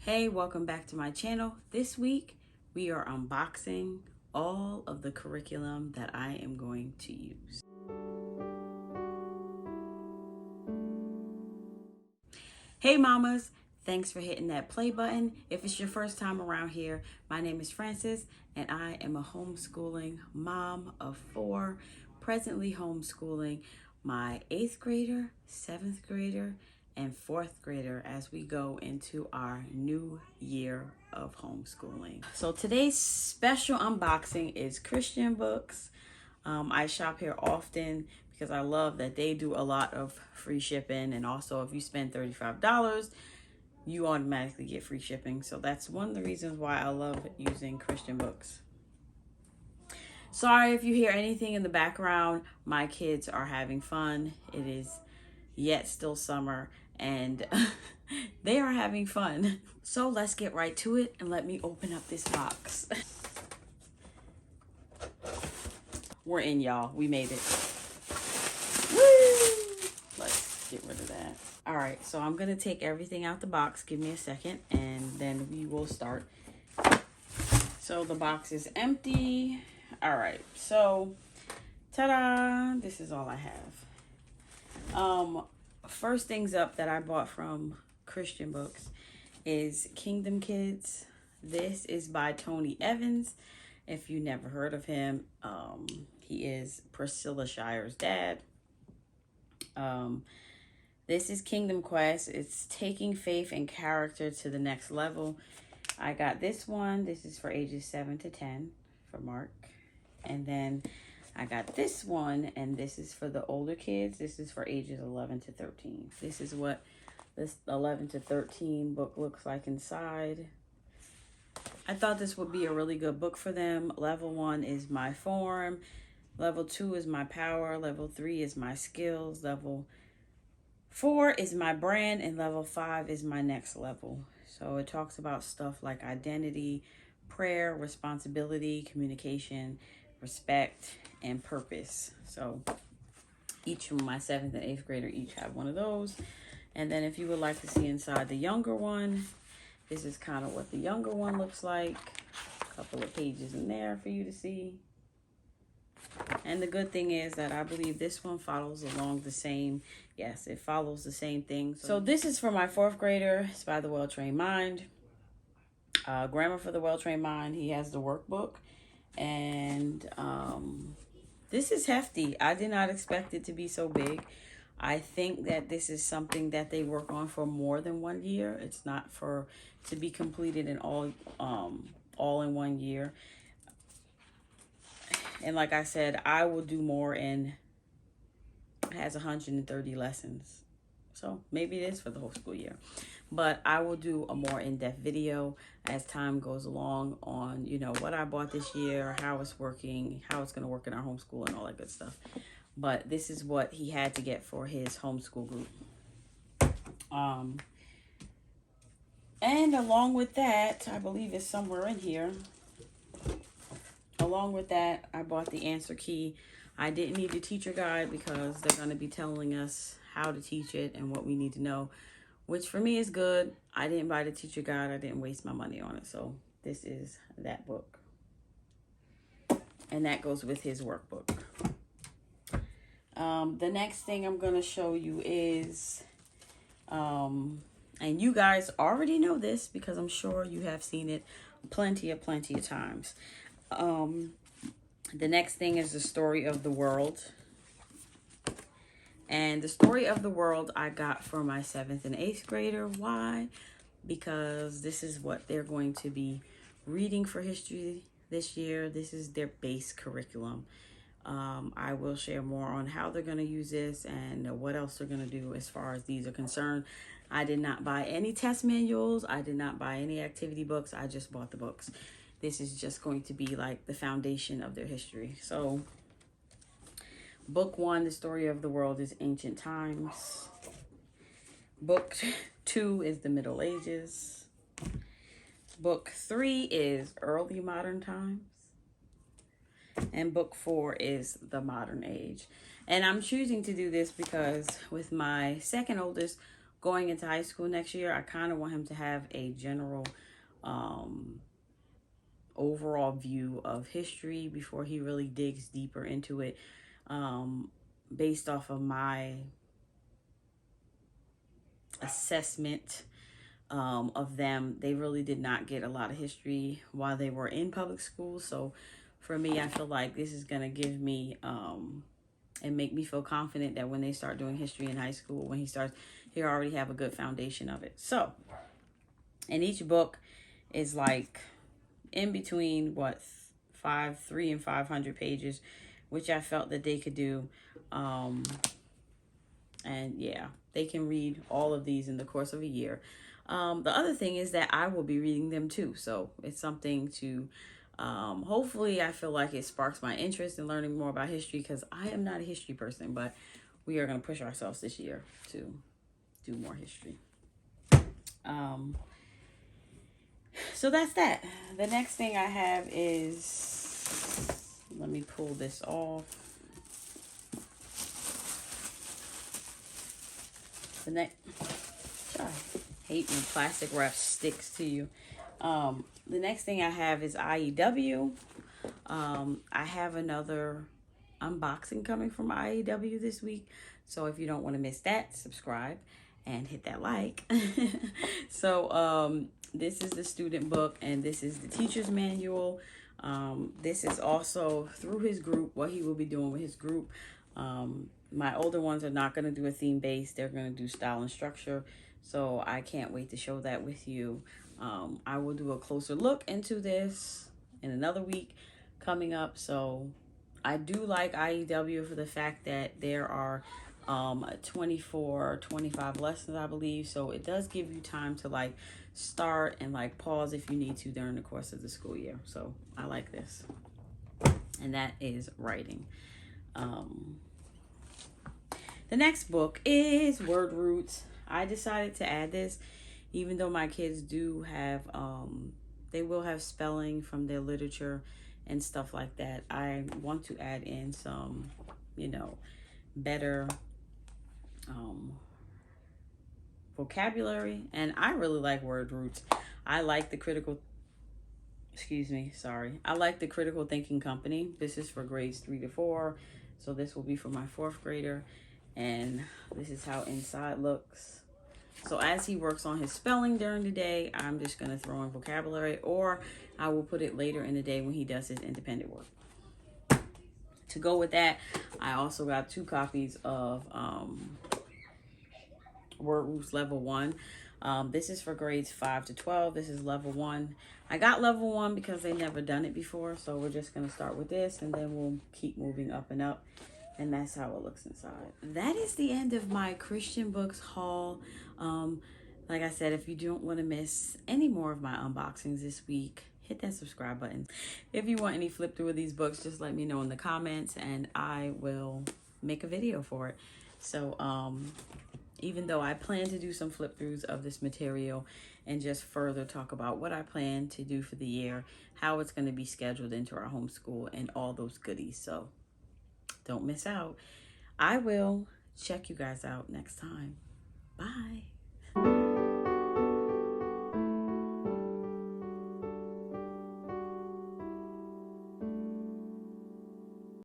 Hey, welcome back to my channel. This week we are unboxing all of the curriculum that I am going to use. Hey mamas, thanks for hitting that play button. If it's your first time around here, my name is Frances and I am a homeschooling mom of 4, presently homeschooling my 8th grader, 7th grader, and 4th grader as we go into our new year of homeschooling. So today's special unboxing is Christian books. I shop here often because I love that they do a lot of free shipping, and also if you spend $35, you automatically get free shipping. So that's one of the reasons why I love using Christian books. Sorry if you hear anything in the background. My kids are having fun. It is yet still summer and they are having fun. So let's get right to it and let me open up this box. We're in, y'all. We made it. Woo! Let's get rid of that. All right, so I'm gonna take everything out the box. Give me a second and then we will start. So the box is empty. All right, so ta-da! This is all I have. First things up that I bought from Christian books is Kingdom Kids. This is by Tony Evans. If you never heard of him, he is Priscilla Shire's dad. This is Kingdom Quest. It's taking faith and character to the next level. I got this one. This is for ages 7 to 10 for Mark. And then I got this one, and this is for the older kids. This is for ages 11 to 13. This is what this 11 to 13 book looks like inside. I thought this would be a really good book for them. Level 1 is my form. Level 2 is my power. Level 3 is my skills. Level 4 is my brand. And level 5 is my next level. So it talks about stuff like identity, prayer, responsibility, communication, respect, and purpose. So each of my 7th and 8th grader each have one of those. And then if you would like to see inside the younger one, this is kind of what the younger one looks like. A couple of pages in there for you to see. And the good thing is that I believe this one follows along the same, yes, it follows the same thing. So this is for my 4th grader. It's by the Well-Trained Mind. Grammar for the Well-Trained Mind. He has the workbook. And this is hefty. I did not expect it to be so big. I think that this is something that they work on for more than 1 year. It's not for to be completed in all in 1 year. And like I said, I will do more, and it has 130 lessons. So maybe it is for the whole school year. But I will do a more in-depth video as time goes along on, you know, what I bought this year, how it's working, how it's going to work in our homeschool and all that good stuff. But this is what he had to get for his homeschool group. And along with that, I believe it's somewhere in here. Along with that, I bought the answer key. I didn't need the teacher guide because they're going to be telling us how to teach it and what we need to know, which for me is good. I didn't buy the teacher guide. I didn't waste my money on it. So this is that book. And that goes with his workbook. The next thing I'm going to show you is, and you guys already know this because I'm sure you have seen it plenty of times. The next thing is the story of the world. And the story of the world I got for my 7th and 8th grader. Why? Because this is what they're going to be reading for history this year. This is their base curriculum. I will share more on how they're going to use this and what else they're going to do as far as these are concerned. I did not buy any test manuals. I did not buy any activity books. I just bought the books. This is just going to be like the foundation of their history. So book 1, the story of the world, is ancient times. Book 2 is the Middle Ages. Book 3 is early modern times. And book 4 is the modern age. And I'm choosing to do this because with my second oldest going into high school next year, I kind of want him to have a general overall view of history before he really digs deeper into it. Based off of my assessment of them, they really did not get a lot of history while they were in public school. So for me, I feel like this is going to give me and make me feel confident that when they start doing history in high school, when he starts, he'll already have a good foundation of it. So, and each book is like in between 300 and 500 pages, which I felt that they could do. And yeah, they can read all of these in the course of a year. The other thing is that I will be reading them too. So it's something to, hopefully I feel like it sparks my interest in learning more about history, because I am not a history person, but we are going to push ourselves this year to do more history. So that's that. The next thing I have is, let me pull this off. The next, I hate when plastic wrap sticks to you. The next thing I have is IEW. I have another unboxing coming from IEW this week. So if you don't want to miss that, subscribe and hit that like. So this is the student book, and this is the teacher's manual. This is also through his group, what he will be doing with his group. My older ones are not going to do a theme base. They're going to do style and structure. So I can't wait to show that with you. I will do a closer look into this in another week coming up. So I do like IEW for the fact that there are 24, 25 lessons, I believe. So it does give you time to like start and like pause if you need to during the course of the school year. So I like this. And that is writing. The next book is Word Roots. I decided to add this, even though my kids do have, they will have spelling from their literature and stuff like that. I want to add in some, better vocabulary. And I really like Word Roots. I like the critical, I like the Critical Thinking Company. This is for grades 3 to 4. So this will be for my 4th grader. And this is how inside looks. So as he works on his spelling during the day, I'm just going to throw in vocabulary, or I will put it later in the day when he does his independent work. To go with that, I also got 2 copies of Word Roots Level 1. This is for grades 5 to 12. This is Level 1. I got Level 1 because they never done it before. So we're just going to start with this, and then we'll keep moving up and up. And that's how it looks inside. That is the end of my Christian books haul. Like I said, if you don't want to miss any more of my unboxings this week, hit that subscribe button. If you want any flip through of these books, just let me know in the comments and I will make a video for it. So even though I plan to do some flip throughs of this material and just further talk about what I plan to do for the year, how it's going to be scheduled into our homeschool and all those goodies. So don't miss out. I will check you guys out next time. Bye.